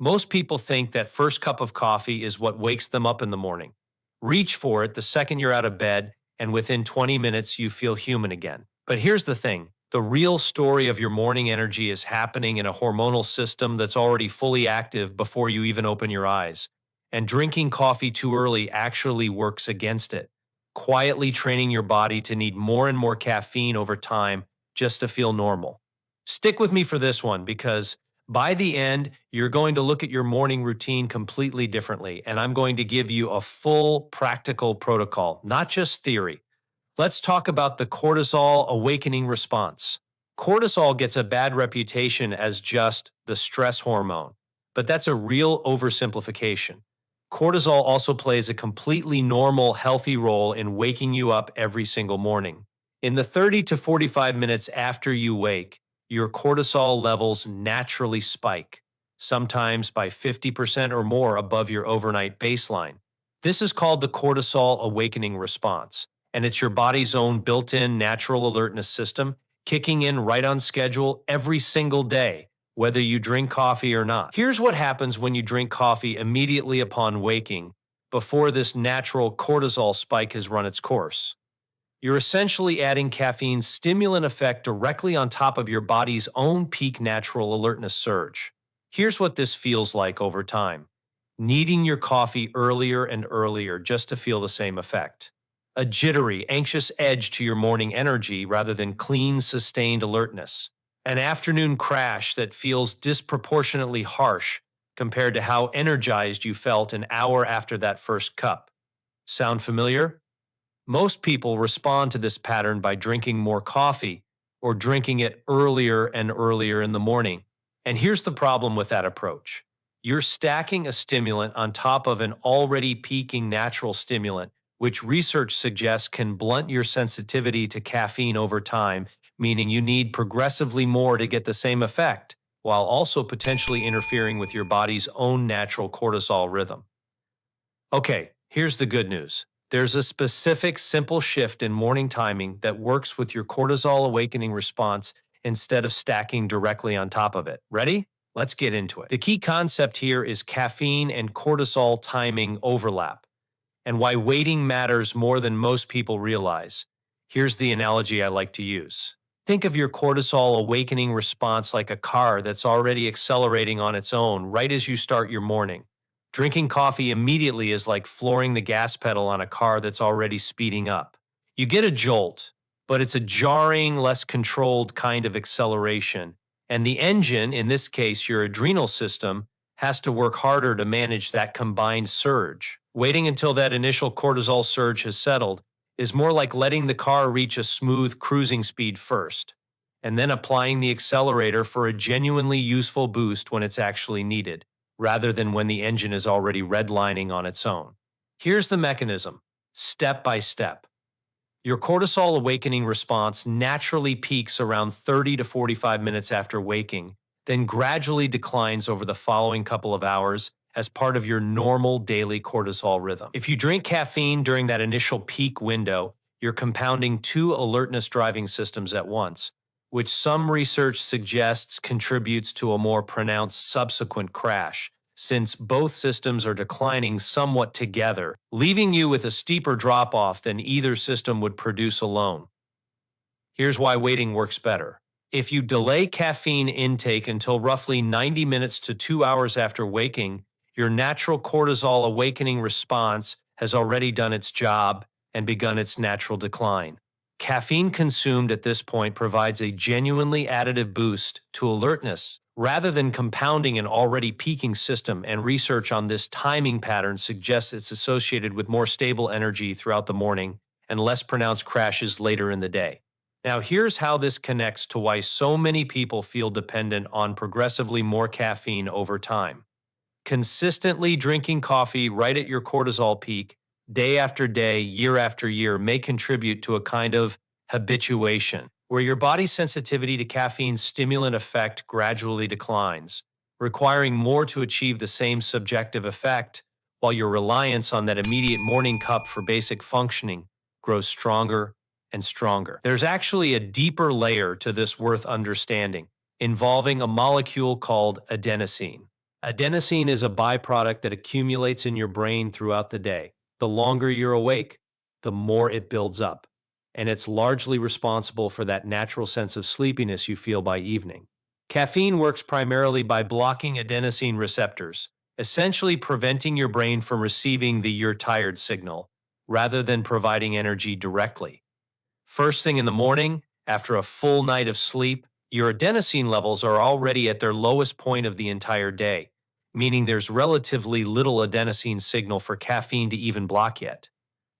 Most people think that first cup of coffee is what wakes them up in the morning. Reach for it the second you're out of bed, and within 20 minutes, you feel human again. But here's the thing, the real story of your morning energy is happening in a hormonal system that's already fully active before you even open your eyes. And drinking coffee too early actually works against it, quietly training your body to need more and more caffeine over time just to feel normal. Stick with me for this one because by the end, you're going to look at your morning routine completely differently, and I'm going to give you a full practical protocol, not just theory. Let's talk about the cortisol awakening response. Cortisol gets a bad reputation as just the stress hormone, but that's a real oversimplification. Cortisol also plays a completely normal, healthy role in waking you up every single morning. In the 30 to 45 minutes after you wake, your cortisol levels naturally spike, sometimes by 50% or more above your overnight baseline. This is called the cortisol awakening response, and it's your body's own built-in natural alertness system kicking in right on schedule every single day, whether you drink coffee or not. Here's what happens when you drink coffee immediately upon waking, before this natural cortisol spike has run its course. You're essentially adding caffeine's stimulant effect directly on top of your body's own peak natural alertness surge. Here's what this feels like over time: needing your coffee earlier and earlier just to feel the same effect. A jittery, anxious edge to your morning energy rather than clean, sustained alertness. An afternoon crash that feels disproportionately harsh compared to how energized you felt an hour after that first cup. Sound familiar? Most people respond to this pattern by drinking more coffee or drinking it earlier and earlier in the morning. And here's the problem with that approach: you're stacking a stimulant on top of an already peaking natural stimulant, which research suggests can blunt your sensitivity to caffeine over time, meaning you need progressively more to get the same effect, while also potentially interfering with your body's own natural cortisol rhythm. Okay, here's the good news. There's a specific, simple shift in morning timing that works with your cortisol awakening response instead of stacking directly on top of it. Ready? Let's get into it. The key concept here is caffeine and cortisol timing overlap, and why waiting matters more than most people realize. Here's the analogy I like to use. Think of your cortisol awakening response like a car that's already accelerating on its own right as you start your morning. Drinking coffee immediately is like flooring the gas pedal on a car that's already speeding up. You get a jolt, but it's a jarring, less controlled kind of acceleration. And the engine, in this case your adrenal system, has to work harder to manage that combined surge. Waiting until that initial cortisol surge has settled is more like letting the car reach a smooth cruising speed first, and then applying the accelerator for a genuinely useful boost when it's actually needed, rather than when the engine is already redlining on its own. Here's the mechanism, step by step. Your cortisol awakening response naturally peaks around 30 to 45 minutes after waking, then gradually declines over the following couple of hours as part of your normal daily cortisol rhythm. If you drink caffeine during that initial peak window, you're compounding two alertness driving systems at once, which some research suggests contributes to a more pronounced subsequent crash, since both systems are declining somewhat together, leaving you with a steeper drop-off than either system would produce alone. Here's why waiting works better. If you delay caffeine intake until roughly 90 minutes to 2 hours after waking, your natural cortisol awakening response has already done its job and begun its natural decline. Caffeine consumed at this point provides a genuinely additive boost to alertness, rather than compounding an already peaking system, and research on this timing pattern suggests it's associated with more stable energy throughout the morning and less pronounced crashes later in the day. Now, here's how this connects to why so many people feel dependent on progressively more caffeine over time. Consistently drinking coffee right at your cortisol peak, day after day, year after year, may contribute to a kind of habituation, where your body's sensitivity to caffeine's stimulant effect gradually declines, requiring more to achieve the same subjective effect, while your reliance on that immediate morning cup for basic functioning grows stronger and stronger. There's actually a deeper layer to this worth understanding, involving a molecule called adenosine. Adenosine is a byproduct that accumulates in your brain throughout the day. The longer you're awake, the more it builds up, and it's largely responsible for that natural sense of sleepiness you feel by evening. Caffeine works primarily by blocking adenosine receptors, essentially preventing your brain from receiving the "you're tired" signal, rather than providing energy directly. First thing in the morning, after a full night of sleep, your adenosine levels are already at their lowest point of the entire day, meaning there's relatively little adenosine signal for caffeine to even block yet.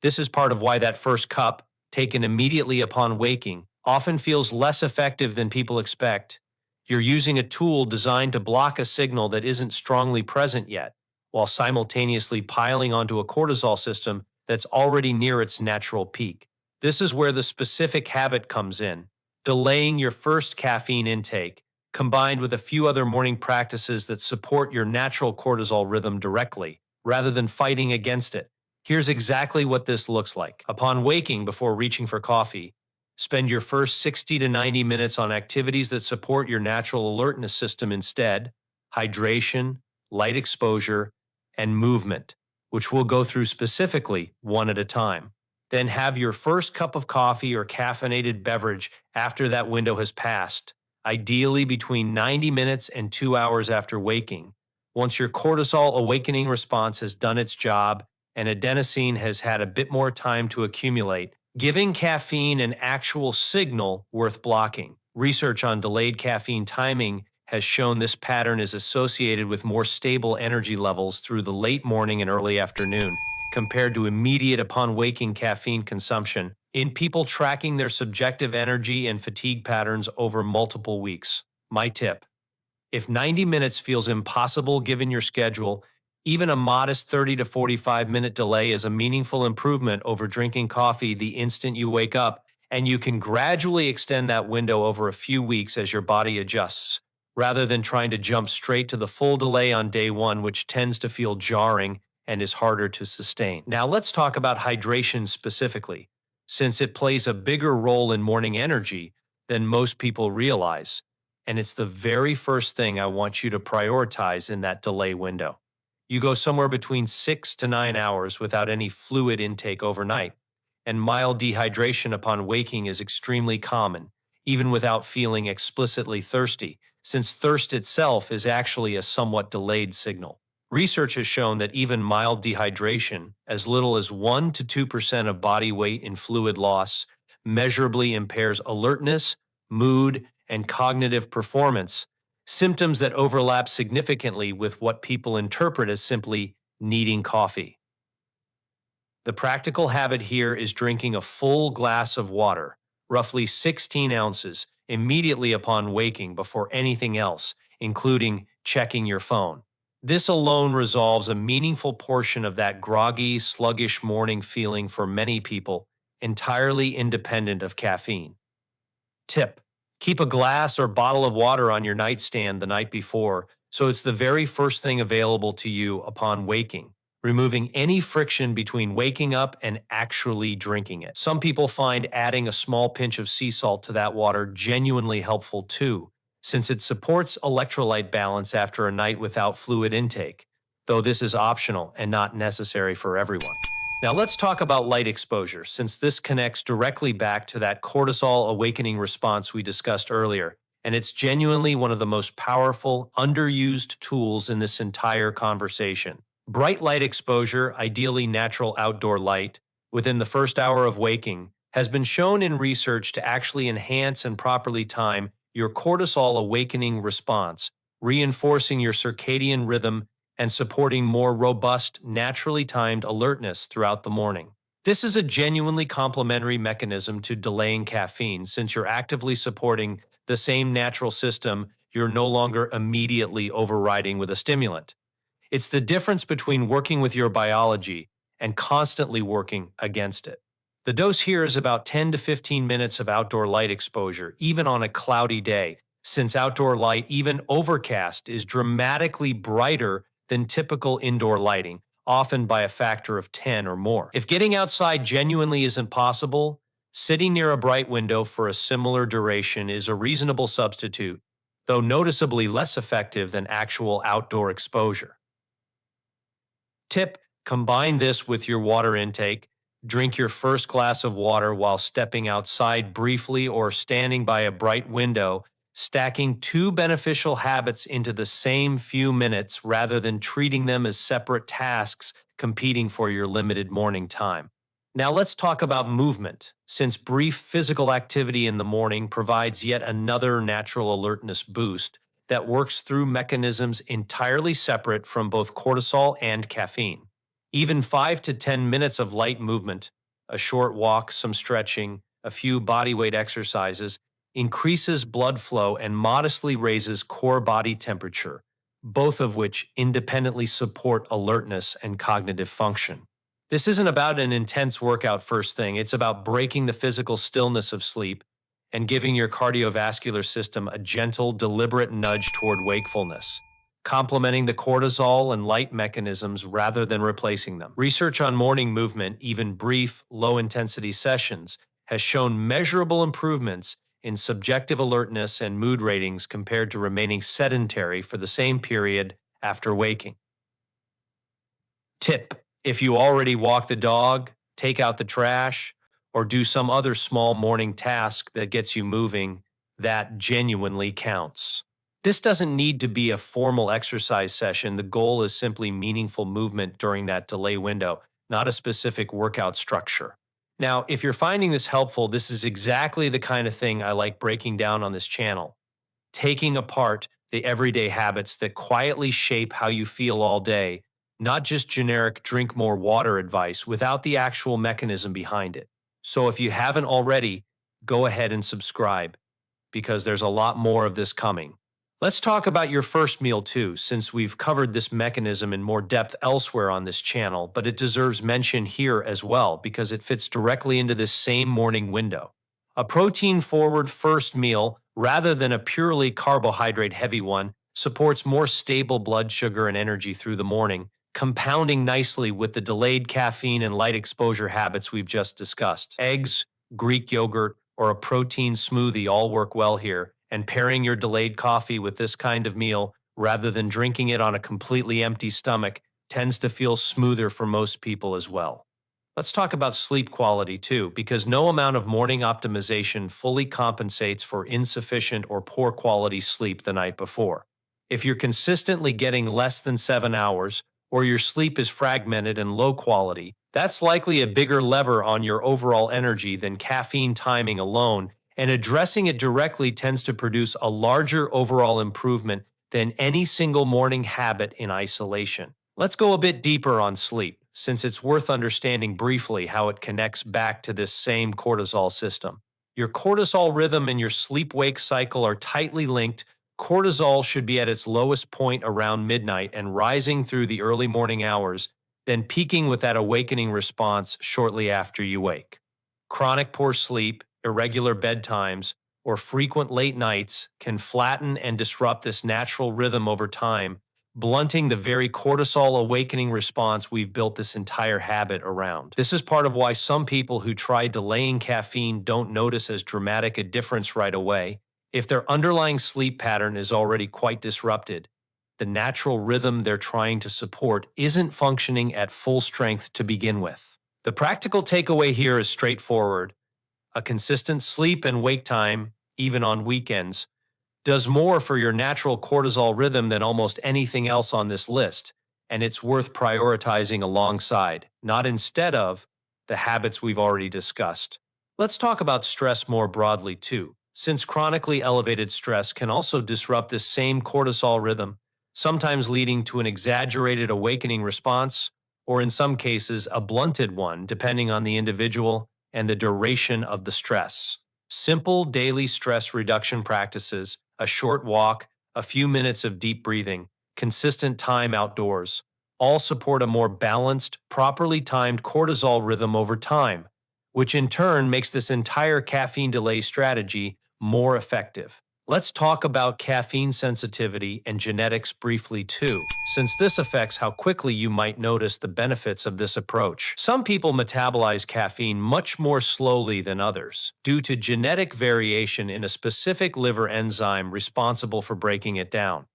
This is part of why that first cup, taken immediately upon waking, often feels less effective than people expect. You're using a tool designed to block a signal that isn't strongly present yet, while simultaneously piling onto a cortisol system that's already near its natural peak. This is where the specific habit comes in, delaying your first caffeine intake, combined with a few other morning practices that support your natural cortisol rhythm directly, rather than fighting against it. Here's exactly what this looks like. Upon waking, before reaching for coffee, spend your first 60 to 90 minutes on activities that support your natural alertness system instead: hydration, light exposure, and movement, which we'll go through specifically one at a time. Then have your first cup of coffee or caffeinated beverage after that window has passed, ideally between 90 minutes and 2 hours after waking. Once your cortisol awakening response has done its job and adenosine has had a bit more time to accumulate, giving caffeine an actual signal worth blocking. Research on delayed caffeine timing has shown this pattern is associated with more stable energy levels through the late morning and early afternoon, compared to immediate upon waking caffeine consumption in people tracking their subjective energy and fatigue patterns over multiple weeks. My tip: if 90 minutes feels impossible given your schedule, even a modest 30 to 45-minute delay is a meaningful improvement over drinking coffee the instant you wake up, and you can gradually extend that window over a few weeks as your body adjusts, rather than trying to jump straight to the full delay on day one, which tends to feel jarring and is harder to sustain. Now let's talk about hydration specifically, since it plays a bigger role in morning energy than most people realize. And it's the very first thing I want you to prioritize in that delay window. You go somewhere between 6 to 9 hours without any fluid intake overnight, and mild dehydration upon waking is extremely common, even without feeling explicitly thirsty, since thirst itself is actually a somewhat delayed signal. Research has shown that even mild dehydration, as little as 1 to 2% of body weight in fluid loss, measurably impairs alertness, mood, and cognitive performance, symptoms that overlap significantly with what people interpret as simply needing coffee. The practical habit here is drinking a full glass of water, roughly 16 ounces, immediately upon waking before anything else, including checking your phone. This alone resolves a meaningful portion of that groggy, sluggish morning feeling for many people, entirely independent of caffeine. Tip: keep a glass or bottle of water on your nightstand the night before, so it's the very first thing available to you upon waking, removing any friction between waking up and actually drinking it. Some people find adding a small pinch of sea salt to that water genuinely helpful too, since it supports electrolyte balance after a night without fluid intake, though this is optional and not necessary for everyone. Now let's talk about light exposure, since this connects directly back to that cortisol awakening response we discussed earlier, and it's genuinely one of the most powerful, underused tools in this entire conversation. Bright light exposure, ideally natural outdoor light, within the first hour of waking, has been shown in research to actually enhance and properly time your cortisol awakening response, reinforcing your circadian rhythm and supporting more robust, naturally timed alertness throughout the morning. This is a genuinely complementary mechanism to delaying caffeine, since you're actively supporting the same natural system you're no longer immediately overriding with a stimulant. It's the difference between working with your biology and constantly working against it. The dose here is about 10 to 15 minutes of outdoor light exposure, even on a cloudy day, since outdoor light, even overcast, is dramatically brighter than typical indoor lighting, often by a factor of 10 or more. If getting outside genuinely isn't possible, sitting near a bright window for a similar duration is a reasonable substitute, though noticeably less effective than actual outdoor exposure. Tip: combine this with your water intake. Drink your first glass of water while stepping outside briefly or standing by a bright window, stacking two beneficial habits into the same few minutes rather than treating them as separate tasks competing for your limited morning time. Now let's talk about movement, since brief physical activity in the morning provides yet another natural alertness boost that works through mechanisms entirely separate from both cortisol and caffeine. Even 5 to 10 minutes of light movement, a short walk, some stretching, a few bodyweight exercises, increases blood flow and modestly raises core body temperature, both of which independently support alertness and cognitive function. This isn't about an intense workout first thing, it's about breaking the physical stillness of sleep and giving your cardiovascular system a gentle, deliberate nudge toward wakefulness, complementing the cortisol and light mechanisms rather than replacing them. Research on morning movement, even brief, low-intensity sessions, has shown measurable improvements in subjective alertness and mood ratings compared to remaining sedentary for the same period after waking. Tip: if you already walk the dog, take out the trash, or do some other small morning task that gets you moving, that genuinely counts. This doesn't need to be a formal exercise session. The goal is simply meaningful movement during that delay window, not a specific workout structure. Now, if you're finding this helpful, this is exactly the kind of thing I like breaking down on this channel, taking apart the everyday habits that quietly shape how you feel all day, not just generic drink more water advice without the actual mechanism behind it. So if you haven't already, go ahead and subscribe, because there's a lot more of this coming. Let's talk about your first meal too, since we've covered this mechanism in more depth elsewhere on this channel, but it deserves mention here as well because it fits directly into this same morning window. A protein-forward first meal, rather than a purely carbohydrate-heavy one, supports more stable blood sugar and energy through the morning, compounding nicely with the delayed caffeine and light exposure habits we've just discussed. Eggs, Greek yogurt, or a protein smoothie all work well here, and pairing your delayed coffee with this kind of meal, rather than drinking it on a completely empty stomach, tends to feel smoother for most people as well. Let's talk about sleep quality too, because no amount of morning optimization fully compensates for insufficient or poor quality sleep the night before. If you're consistently getting less than 7 hours, or your sleep is fragmented and low quality, that's likely a bigger lever on your overall energy than caffeine timing alone, and addressing it directly tends to produce a larger overall improvement than any single morning habit in isolation. Let's go a bit deeper on sleep, since it's worth understanding briefly how it connects back to this same cortisol system. Your cortisol rhythm and your sleep-wake cycle are tightly linked. Cortisol should be at its lowest point around midnight and rising through the early morning hours, then peaking with that awakening response shortly after you wake. Chronic poor sleep, irregular bedtimes, or frequent late nights can flatten and disrupt this natural rhythm over time, blunting the very cortisol awakening response we've built this entire habit around. This is part of why some people who try delaying caffeine don't notice as dramatic a difference right away. If their underlying sleep pattern is already quite disrupted, the natural rhythm they're trying to support isn't functioning at full strength to begin with. The practical takeaway here is straightforward. A consistent sleep and wake time, even on weekends, does more for your natural cortisol rhythm than almost anything else on this list, and it's worth prioritizing alongside, not instead of, the habits we've already discussed. Let's talk about stress more broadly too, since chronically elevated stress can also disrupt this same cortisol rhythm, sometimes leading to an exaggerated awakening response, or in some cases, a blunted one, depending on the individual and the duration of the stress. Simple daily stress reduction practices, a short walk, a few minutes of deep breathing, consistent time outdoors, all support a more balanced, properly timed cortisol rhythm over time, which in turn makes this entire caffeine delay strategy more effective. Let's talk about caffeine sensitivity and genetics briefly too, since this affects how quickly you might notice the benefits of this approach. Some people metabolize caffeine much more slowly than others, due to genetic variation in a specific liver enzyme responsible for breaking it down.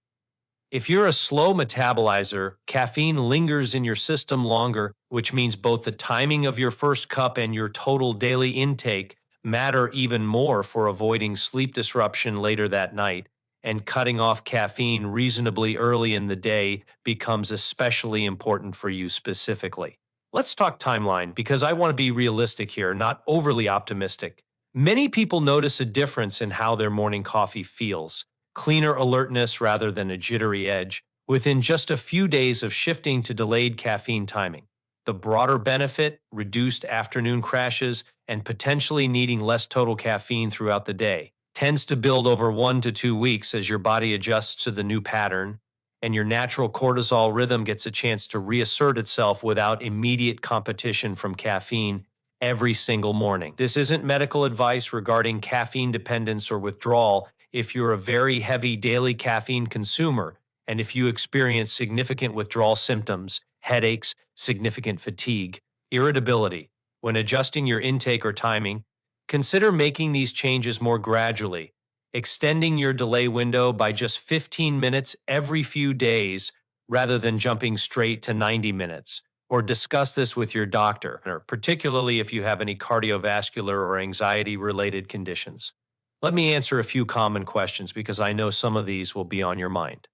If you're a slow metabolizer, caffeine lingers in your system longer, which means both the timing of your first cup and your total daily intake matter even more for avoiding sleep disruption later that night, and cutting off caffeine reasonably early in the day becomes especially important for you specifically. Let's talk timeline because I want to be realistic here, not overly optimistic. Many people notice a difference in how their morning coffee feels, cleaner alertness rather than a jittery edge, within just a few days of shifting to delayed caffeine timing. The broader benefit, reduced afternoon crashes, and potentially needing less total caffeine throughout the day, tends to build over 1 to 2 weeks as your body adjusts to the new pattern and your natural cortisol rhythm gets a chance to reassert itself without immediate competition from caffeine every single morning. This isn't medical advice regarding caffeine dependence or withdrawal. If you're a very heavy daily caffeine consumer, and if you experience significant withdrawal symptoms, headaches, significant fatigue, irritability, when adjusting your intake or timing, consider making these changes more gradually, extending your delay window by just 15 minutes every few days rather than jumping straight to 90 minutes. Or discuss this with your doctor, particularly if you have any cardiovascular or anxiety related conditions. Let me answer a few common questions because I know some of these will be on your mind.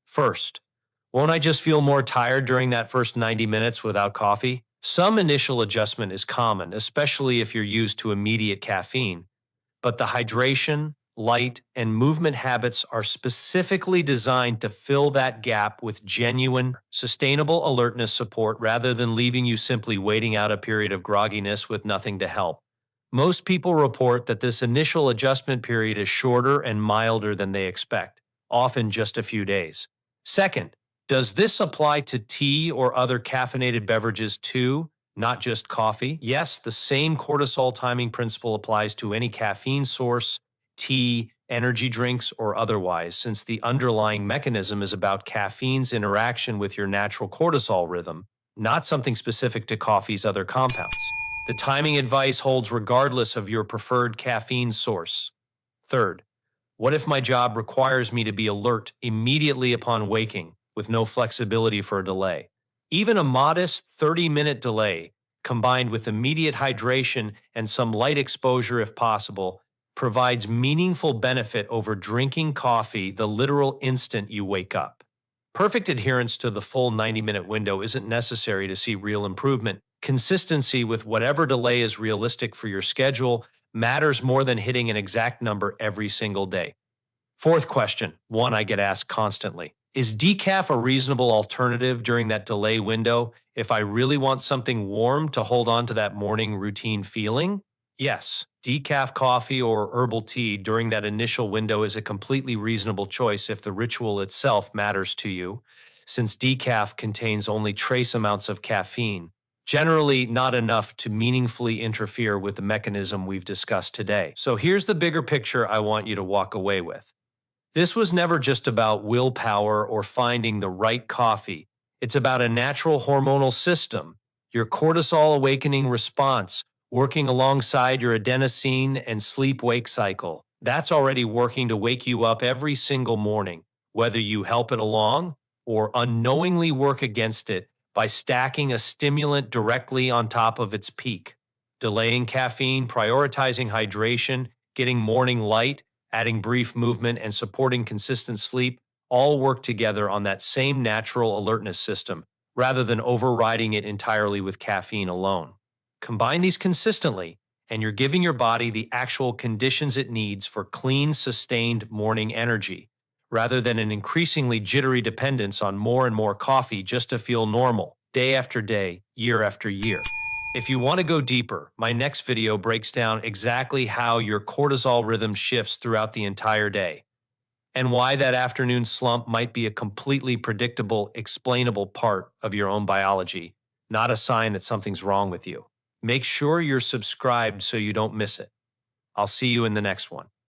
First, won't I just feel more tired during that first 90 minutes without coffee? Some initial adjustment is common, especially if you're used to immediate caffeine, but the hydration, light, and movement habits are specifically designed to fill that gap with genuine, sustainable alertness support rather than leaving you simply waiting out a period of grogginess with nothing to help. Most people report that this initial adjustment period is shorter and milder than they expect, often just a few days. Second, does this apply to tea or other caffeinated beverages too, not just coffee? Yes, the same cortisol timing principle applies to any caffeine source, tea, energy drinks, or otherwise, since the underlying mechanism is about caffeine's interaction with your natural cortisol rhythm, not something specific to coffee's other compounds. The timing advice holds regardless of your preferred caffeine source. Third, what if my job requires me to be alert immediately upon waking with no flexibility for a delay? Even a modest 30-minute delay, combined with immediate hydration and some light exposure if possible, provides meaningful benefit over drinking coffee the literal instant you wake up. Perfect adherence to the full 90-minute window isn't necessary to see real improvement. Consistency with whatever delay is realistic for your schedule matters more than hitting an exact number every single day. Fourth question, one I get asked constantly. Is decaf a reasonable alternative during that delay window if I really want something warm to hold on to that morning routine feeling? Yes, decaf coffee or herbal tea during that initial window is a completely reasonable choice if the ritual itself matters to you, since decaf contains only trace amounts of caffeine, generally not enough to meaningfully interfere with the mechanism we've discussed today. So here's the bigger picture I want you to walk away with. This was never just about willpower or finding the right coffee. It's about a natural hormonal system, your cortisol awakening response, working alongside your adenosine and sleep-wake cycle. That's already working to wake you up every single morning, whether you help it along or unknowingly work against it by stacking a stimulant directly on top of its peak. Delaying caffeine, prioritizing hydration, getting morning light, adding brief movement, and supporting consistent sleep all work together on that same natural alertness system, rather than overriding it entirely with caffeine alone. Combine these consistently, and you're giving your body the actual conditions it needs for clean, sustained morning energy, rather than an increasingly jittery dependence on more and more coffee just to feel normal, day after day, year after year. If you want to go deeper, my next video breaks down exactly how your cortisol rhythm shifts throughout the entire day and why that afternoon slump might be a completely predictable, explainable part of your own biology, not a sign that something's wrong with you. Make sure you're subscribed so you don't miss it. I'll see you in the next one.